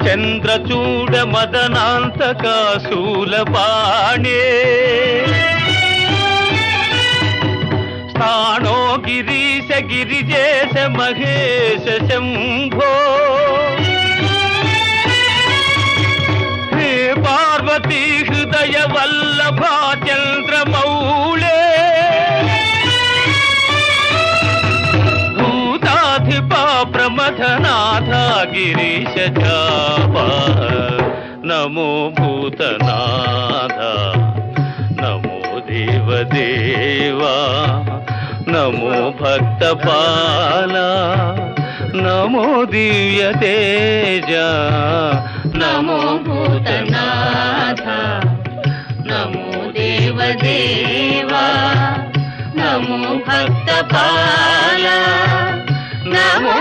చంద్రచూడ మదనాంతక శూలపాణే స్థాణో గిరీశ గిరిజేశ మహేశ శంభో హే పార్వతీ హృదయ వల్లభా చంద్రమౌళే భూతాధిపా ప్రమథనాథ గిరీశ చాపా నమో భూతనాథ నమో దేవదేవా నమో భక్తపాల నమో దివ్య తేజ నమో భూతనాథ నమో దేవదేవా నమో భక్తపాల నమో